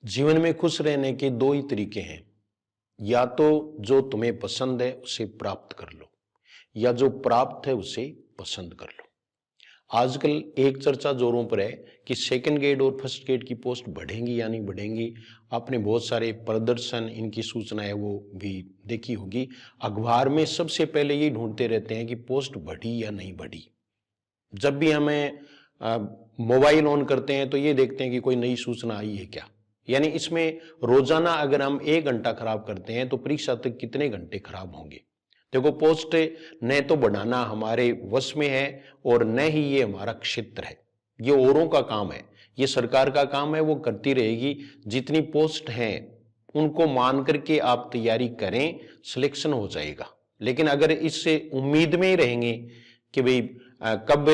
जीवन में खुश रहने के दो ही तरीके हैं। या तो जो तुम्हें पसंद है उसे प्राप्त कर लो, या जो प्राप्त है उसे पसंद कर लो। आजकल एक चर्चा जोरों पर है कि सेकंड ग्रेड और फर्स्ट ग्रेड की पोस्ट बढ़ेंगी या नहीं बढ़ेंगी। आपने बहुत सारे प्रदर्शन, इनकी सूचनाएं वो भी देखी होगी। अखबार में सबसे पहले ये ढूंढते रहते हैं कि पोस्ट बढ़ी या नहीं बढ़ी। जब भी हमें मोबाइल ऑन करते हैं तो ये देखते हैं कि कोई नई सूचना आई है क्या। यानी इसमें रोजाना अगर हम 1 घंटा खराब करते हैं तो परीक्षा तक कितने घंटे खराब होंगे। देखो, पोस्ट न तो बढ़ाना हमारे वश में है और न ही ये हमारा क्षेत्र है। ये औरों का काम है, ये सरकार का काम है, वो करती रहेगी। जितनी पोस्ट हैं उनको मान करके आप तैयारी करें, सिलेक्शन हो जाएगा। लेकिन अगर इससे उम्मीद में ही रहेंगे कि भाई कब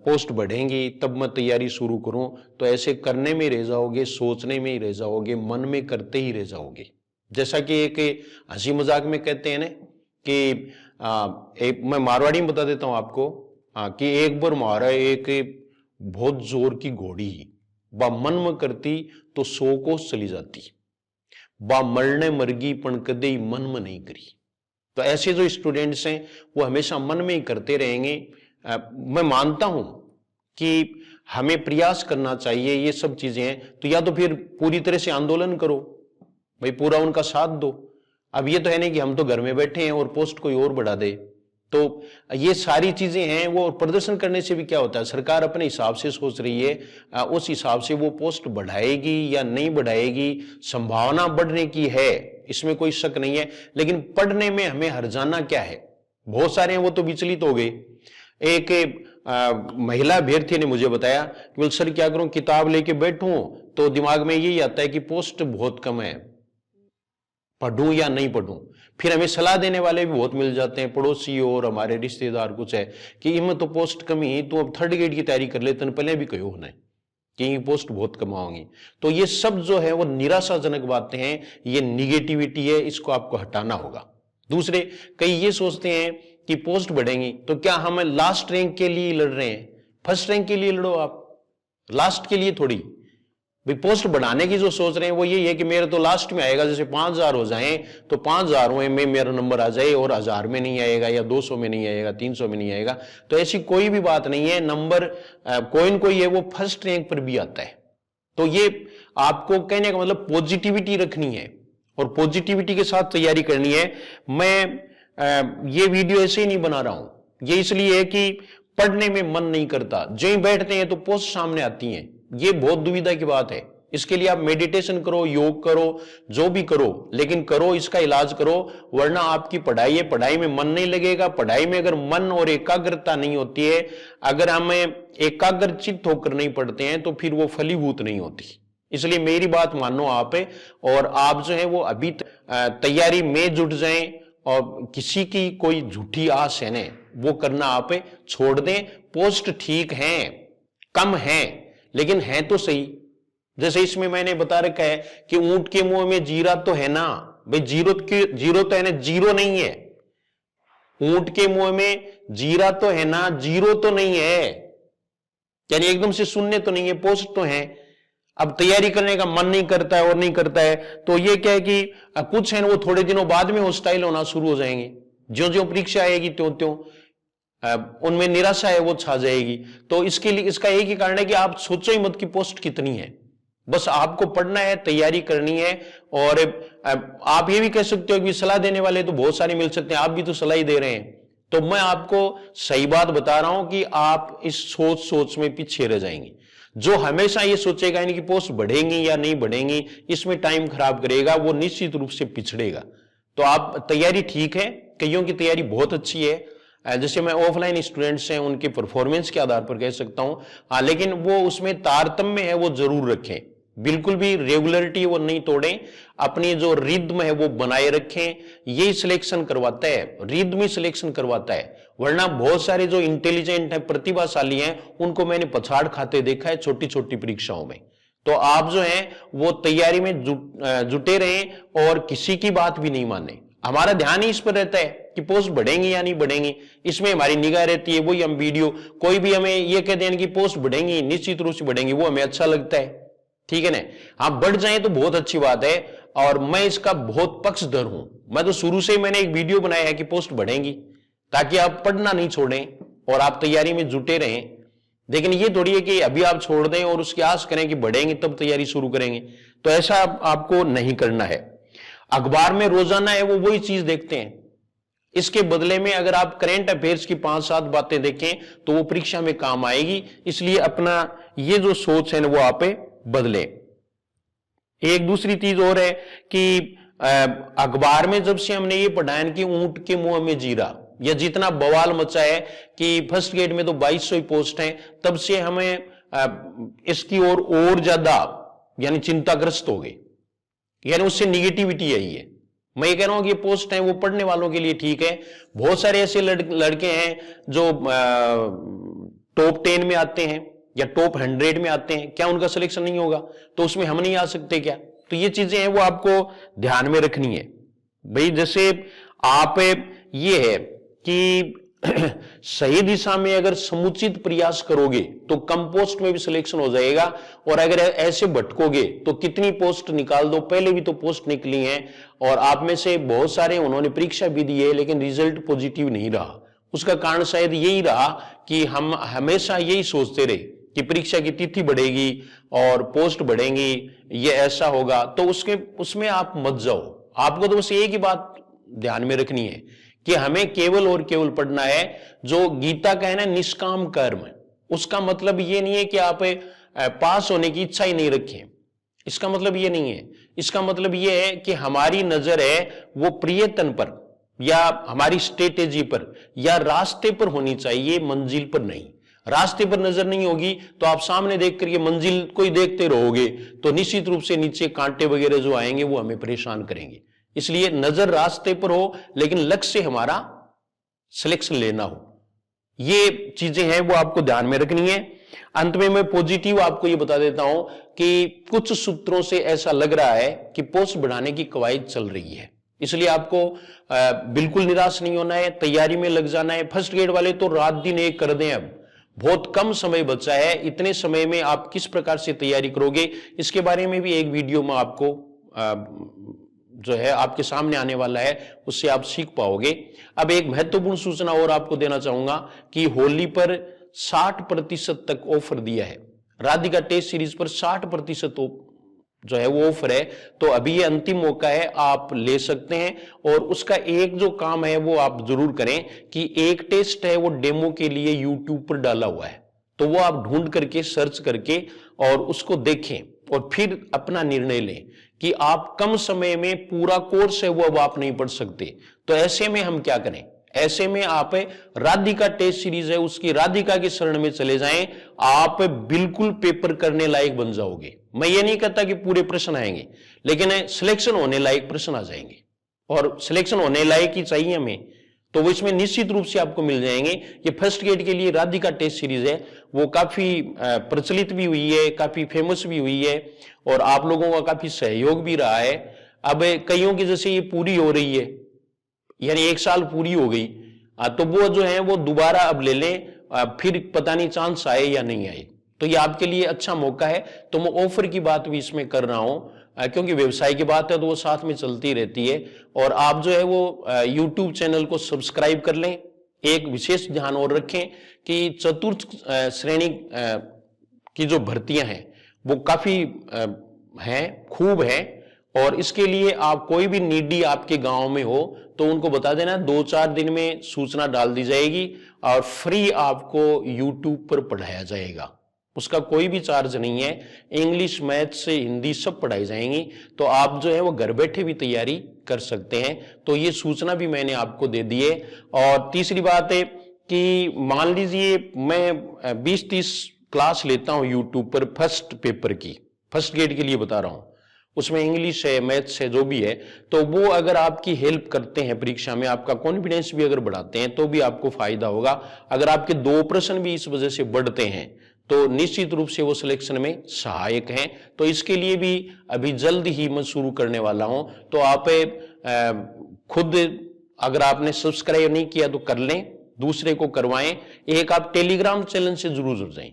पोस्ट बढ़ेंगी तब मैं तैयारी शुरू करूं, तो ऐसे करने में रह जाओगे, सोचने में ही रह जाओगे, मन में करते ही रह जाओगे। जैसा कि एक हंसी मजाक में कहते हैं ना कि एक मैं मारवाड़ी में बता देता हूं आपको कि एक बार मारा एक बहुत जोर की घोड़ी, बा मन में करती तो 100 कोस चली जाती, बा मरने मरगी पण कदे ही मन में नहीं करी। तो ऐसे जो स्टूडेंट्स हैं वो हमेशा मन में ही करते रहेंगे। मैं मानता हूं कि हमें प्रयास करना चाहिए, ये सब चीजें हैं तो या तो फिर पूरी तरह से आंदोलन करो, भाई पूरा उनका साथ दो। अब ये तो है नहीं कि हम तो घर में बैठे हैं और पोस्ट कोई और बढ़ा दे। तो ये सारी चीजें हैं, वो प्रदर्शन करने से भी क्या होता है, सरकार अपने हिसाब से सोच रही है, उस हिसाब से वो पोस्ट बढ़ाएगी या नहीं बढ़ाएगी। संभावना बढ़ने की है, इसमें कोई शक नहीं है, लेकिन पढ़ने में हमें हर्जाना क्या है। बहुत सारे हैं वो तो विचलित हो गए। एक महिला अभ्यर्थी ने मुझे बताया कि बोल सर क्या करूं, किताब लेके बैठूं तो दिमाग में यही आता है कि पोस्ट बहुत कम है, पढ़ूं या नहीं पढ़ूं। फिर हमें सलाह देने वाले भी बहुत मिल जाते हैं, पड़ोसी और हमारे रिश्तेदार कुछ है कि इनमें तो पोस्ट कम ही, तो अब 3rd ग्रेड की तैयारी कर लेते, पहले भी कहो होना कि पोस्ट बहुत कम आओगी। तो ये सब जो है वो निराशाजनक बातें हैं, ये निगेटिविटी है, इसको आपको हटाना होगा। दूसरे कई ये सोचते हैं कि पोस्ट बढ़ेंगी तो क्या हम लास्ट रैंक के लिए लड़ रहे हैं। फर्स्ट रैंक के लिए लड़ो आप, लास्ट के लिए थोड़ी। भाई पोस्ट बढ़ाने की जो सोच रहे हैं वो यही है कि मेरे तो लास्ट में आएगा, जैसे 5000 हो जाए तो 5000 में मेरा नंबर आ जाए और 1000 में नहीं आएगा या 200 में नहीं आएगा, 300 में नहीं आएगा। तो ऐसी कोई भी बात नहीं है। नंबर कोई न कोई है वो फर्स्ट रैंक पर भी आता है। तो ये आपको कहने का मतलब पॉजिटिविटी रखनी है और पॉजिटिविटी के साथ तैयारी करनी है। मैं ये वीडियो ऐसे ही नहीं बना रहा हूं, ये इसलिए है कि पढ़ने में मन नहीं करता, जो ही बैठते हैं तो पोस्ट सामने आती हैं। ये बहुत दुविधा की बात है। इसके लिए आप मेडिटेशन करो, योग करो, जो भी करो, लेकिन करो, इसका इलाज करो, वरना आपकी पढ़ाई है, पढ़ाई में मन नहीं लगेगा। पढ़ाई में अगर मन और एकाग्रता नहीं होती है, अगर हमें एकाग्रचित्त होकर नहीं पढ़ते हैं तो फिर वो फलीभूत नहीं होती। इसलिए मेरी बात मानो आप, और आप जो है वो अभी तैयारी में जुट जाएं और किसी की कोई झूठी आस है ने वो करना आप छोड़ दें। पोस्ट ठीक है, कम है, लेकिन है तो सही। जैसे इसमें मैंने बता रखा है कि ऊंट के मुंह में जीरा तो है ना, भाई जीरो तो है ना, जीरो नहीं है। ऊंट के मुंह में जीरा तो है ना, जीरो तो नहीं है, यानी एकदम से शून्य तो नहीं है, पोस्ट तो है। अब तैयारी करने का मन नहीं करता है और नहीं करता है तो ये क्या है कि कुछ है ना वो थोड़े दिनों बाद में हॉस्टाइल होना शुरू हो जाएंगे। ज्यों ज्यों परीक्षा आएगी त्यों त्यों उनमें निराशा है वो छा जाएगी। तो इसके लिए इसका एक ही कारण है कि आप सोचो ही मत कि पोस्ट कितनी है, बस आपको पढ़ना है, तैयारी करनी है। और आप ये भी कह सकते हो कि सलाह देने वाले तो बहुत सारे मिल सकते हैं, आप भी तो सलाह ही दे रहे हैं। तो मैं आपको सही बात बता रहा हूं कि आप इस सोच में पीछे रह जाएंगे। जो हमेशा ये सोचेगा कि पोस्ट बढ़ेंगी या नहीं बढ़ेंगी, इसमें टाइम खराब करेगा, वो निश्चित रूप से पिछड़ेगा। तो आप तैयारी ठीक है, कईयों की तैयारी बहुत अच्छी है। जैसे मैं ऑफलाइन स्टूडेंट्स हैं उनके परफॉर्मेंस के आधार पर कह सकता हूं, हाँ, लेकिन वो उसमें तारतम्य है वो जरूर रखें, बिल्कुल भी रेगुलरिटी वो नहीं तोड़ें, अपनी जो रिद्म है वो बनाए रखें। ये सिलेक्शन करवाता है, रिद्म ही सिलेक्शन करवाता है। वरना बहुत सारे जो इंटेलिजेंट है, प्रतिभाशाली हैं, उनको मैंने पछाड़ खाते देखा है छोटी छोटी परीक्षाओं में। तो आप जो है वो तैयारी में जुटे रहें और किसी की बात भी नहीं माने। हमारा ध्यान ही इस पर रहता है कि पोस्ट बढ़ेंगी या नहीं बढ़ेंगी, इसमें हमारी निगाह रहती है। वही हम वीडियो, कोई भी हमें ये कह दें कि पोस्ट बढ़ेंगी, निश्चित रूप से बढ़ेंगी, वो हमें अच्छा लगता है। ठीक है ना। हाँ, बढ़ जाए तो बहुत अच्छी बात है, और मैं इसका बहुत पक्षधर हूं। मैं तो शुरू से ही मैंने एक वीडियो बनाया है कि पोस्ट बढ़ेंगी, ताकि आप पढ़ना नहीं छोड़ें और आप तैयारी में जुटे रहें। लेकिन ये थोड़ी है कि अभी आप छोड़ दें और उसकी आस करें कि बढ़ेंगे तब तैयारी शुरू करेंगे, तो ऐसा आपको नहीं करना है। अखबार में रोजाना है वो वही चीज देखते हैं, इसके बदले में अगर आप करेंट अफेयर्स की 5-7 बातें देखें तो वो परीक्षा में काम आएगी। इसलिए अपना ये जो सोच है ना वो आप बदले। एक दूसरी चीज और है कि अखबार में जब से हमने ये पढ़ा है कि ऊंट के मुंह में जीरा, या जितना बवाल मचा है कि फर्स्ट ग्रेड में तो 2200 पोस्ट हैं, तब से हमें इसकी और ज्यादा यानी चिंताग्रस्त हो गए, यानी उससे निगेटिविटी आई है। मैं ये कह रहा हूं कि ये पोस्ट है वो पढ़ने वालों के लिए ठीक है। बहुत सारे ऐसे लड़के हैं जो टॉप 10 में आते हैं या टॉप 100 में आते हैं, क्या उनका सिलेक्शन नहीं होगा? तो उसमें हम नहीं आ सकते क्या? तो ये चीजें हैं वो आपको ध्यान में रखनी है भाई। जैसे आप ये है कि सही दिशा में अगर समुचित प्रयास करोगे तो कम पोस्ट में भी सिलेक्शन हो जाएगा, और अगर ऐसे भटकोगे तो कितनी पोस्ट निकाल दो। पहले भी तो पोस्ट निकली हैं, और आप में से बहुत सारे उन्होंने परीक्षा भी दी है लेकिन रिजल्ट पॉजिटिव नहीं रहा। उसका कारण शायद यही रहा कि हम हमेशा यही सोचते रहे कि परीक्षा की तिथि बढ़ेगी और पोस्ट बढ़ेंगी, ये ऐसा होगा, तो उसमें आप मत जाओ। आपको तो बस एक ही बात ध्यान में रखनी है कि हमें केवल और केवल पढ़ना है जो गीता का है ना, निष्काम कर्म। उसका मतलब ये नहीं है कि आप पास होने की इच्छा ही नहीं रखें, इसका मतलब ये नहीं है। इसका मतलब ये है कि हमारी नजर है वो प्रियतन पर या हमारी स्ट्रेटेजी पर या रास्ते पर होनी चाहिए, मंजिल पर नहीं। रास्ते पर नजर नहीं होगी तो आप सामने देख करके मंजिल को ही देखते रहोगे, तो निश्चित रूप से नीचे कांटे वगैरह जो आएंगे वो हमें परेशान करेंगे। इसलिए नजर रास्ते पर हो लेकिन लक्ष्य हमारा सिलेक्शन लेना हो। ये चीजें हैं वो आपको ध्यान में रखनी है। अंत में मैं पॉजिटिव आपको ये बता देता हूं कि कुछ सूत्रों से ऐसा लग रहा है कि पोस्ट बढ़ाने की कवायद चल रही है, इसलिए आपको बिल्कुल निराश नहीं होना है, तैयारी में लग जाना है। फर्स्ट ग्रेड वाले तो रात दिन एक कर दें, अब बहुत कम समय बचा है, इतने समय में आप किस प्रकार से तैयारी करोगे इसके बारे में भी एक वीडियो में आपको जो है आपके सामने आने वाला है, उससे आप सीख पाओगे। अब एक महत्वपूर्ण सूचना और आपको देना चाहूंगा कि होली पर 60% तक ऑफर दिया है। राधिका टेस्ट सीरीज पर 60% जो है वो ऑफर है, तो अभी ये अंतिम मौका है, आप ले सकते हैं। और उसका एक जो काम है वो आप जरूर करें कि एक टेस्ट है वो डेमो के लिए यूट्यूब पर डाला हुआ है, तो वो आप ढूंढ करके सर्च करके और उसको देखें और फिर अपना निर्णय लें कि आप कम समय में पूरा कोर्स है वो अब आप नहीं पढ़ सकते। तो ऐसे में हम क्या करें? ऐसे में आप राधिका टेस्ट सीरीज है उसकी राधिका की शरण में चले जाएं, आप बिल्कुल पेपर करने लायक बन जाओगे। मैं ये नहीं कहता कि पूरे प्रश्न आएंगे, लेकिन सिलेक्शन होने लायक प्रश्न आ जाएंगे, और सिलेक्शन होने लायक ही चाहिए हमें, तो वो इसमें निश्चित रूप से आपको मिल जाएंगे। ये फर्स्ट ग्रेड के लिए राधिका टेस्ट सीरीज है, वो काफी प्रचलित भी हुई है, काफी फेमस भी हुई है, और आप लोगों का काफी सहयोग भी रहा है। अब कईयों की जैसे ये पूरी हो रही है, यानी 1 साल पूरी हो गई, तो वो जो है वो दोबारा अब ले लें, फिर पता नहीं चांस आए या नहीं आए, तो ये आपके लिए अच्छा मौका है। तो मैं ऑफर की बात भी इसमें कर रहा हूं, क्योंकि व्यवसाय की बात है तो वो साथ में चलती रहती है। और आप जो है वो यूट्यूब चैनल को सब्सक्राइब कर लें। एक विशेष ध्यान और रखें कि चतुर्थ श्रेणी की जो भर्तियां हैं वो काफी हैं, खूब हैं, और इसके लिए आप कोई भी नीडी आपके गांव में हो तो उनको बता देना, 2-4 दिन में सूचना डाल दी जाएगी और फ्री आपको यूट्यूब पर पढ़ाया जाएगा। उसका कोई भी चार्ज नहीं है, इंग्लिश, मैथ से हिंदी सब पढ़ाई जाएंगी, तो आप जो है वो घर बैठे भी तैयारी कर सकते हैं। तो ये सूचना भी मैंने आपको दे दी है। और तीसरी बात है कि मान लीजिए मैं 20-30 क्लास लेता हूं यूट्यूब पर फर्स्ट पेपर की, फर्स्ट ग्रेड के लिए बता रहा हूं, उसमें इंग्लिश है, मैथ्स है, जो भी है, तो वो अगर आपकी हेल्प करते हैं परीक्षा में, आपका कॉन्फिडेंस भी अगर बढ़ाते हैं तो भी आपको फायदा होगा। अगर आपके 2 प्रश्न भी इस वजह से बढ़ते हैं तो निश्चित रूप से वो सिलेक्शन में सहायक हैं। तो इसके लिए भी अभी जल्द ही मैं शुरू करने वाला हूं, तो आप खुद अगर आपने सब्सक्राइब नहीं किया तो कर लें, दूसरे को करवाएं। एक आप टेलीग्राम चैनल से जरूर जुड़ जाएं,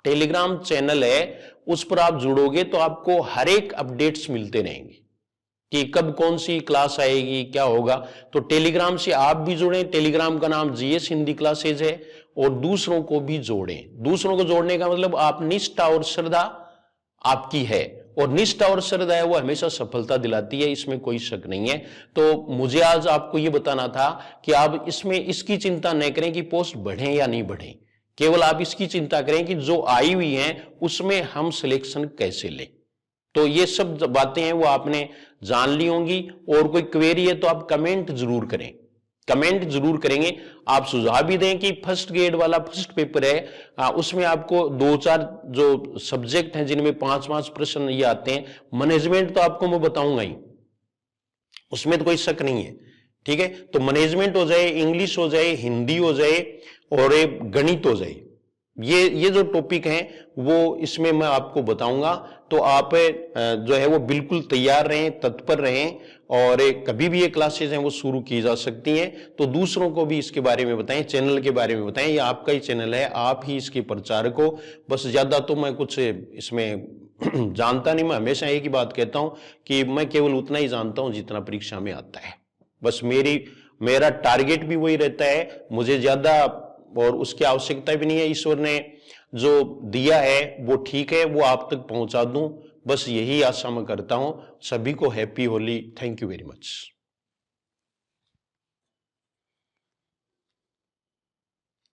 टेलीग्राम चैनल है, उस पर आप जुड़ोगे तो आपको हर एक अपडेट्स मिलते रहेंगे कि कब कौन सी क्लास आएगी, क्या होगा। तो टेलीग्राम से आप भी जुड़ें। टेलीग्राम का नाम जीएस हिंदी क्लासेज है, और दूसरों को भी जोड़ें। दूसरों को जोड़ने का मतलब आप निष्ठा और श्रद्धा आपकी है, और निष्ठा और श्रद्धा है वो हमेशा सफलता दिलाती है, इसमें कोई शक नहीं है। तो मुझे आज आपको ये बताना था कि आप इसमें इसकी चिंता न करें कि पोस्ट बढ़े या नहीं बढ़े, केवल आप इसकी चिंता करें कि जो आई हुई हैं उसमें हम सिलेक्शन कैसे लें। तो ये सब बातें हैं वो आपने जान ली होंगी। और कोई क्वेरी है तो आप कमेंट जरूर करें, कमेंट जरूर करेंगे। आप सुझाव भी दें कि फर्स्ट ग्रेड वाला फर्स्ट पेपर है, उसमें आपको 2-4 जो सब्जेक्ट हैं जिनमें 5-5 प्रश्न ये आते हैं। मैनेजमेंट तो आपको मैं बताऊंगा ही, उसमें तो कोई शक नहीं है, ठीक है। तो मैनेजमेंट हो जाए, इंग्लिश हो जाए, हिंदी हो जाए और गणित हो जाए, ये जो टॉपिक हैं वो इसमें मैं आपको बताऊंगा। तो आप जो है वो बिल्कुल तैयार रहें, तत्पर रहें, और कभी भी ये क्लासेस हैं वो शुरू की जा सकती हैं। तो दूसरों को भी इसके बारे में बताएं, चैनल के बारे में बताएं। ये आपका ही चैनल है, आप ही इसके प्रचारक हो। बस ज्यादा तो मैं कुछ इसमें जानता नहीं। मैं हमेशा एक ही बात कहता हूं कि मैं केवल उतना ही जानता हूं जितना परीक्षा में आता है। बस मेरा टारगेट भी वही रहता है, मुझे ज्यादा और उसकी आवश्यकता भी नहीं है। ईश्वर ने जो दिया है वो ठीक है, वो आप तक पहुंचा दूं, बस यही आशा मैं करता हूं। सभी को happy Holi. Thank you very much.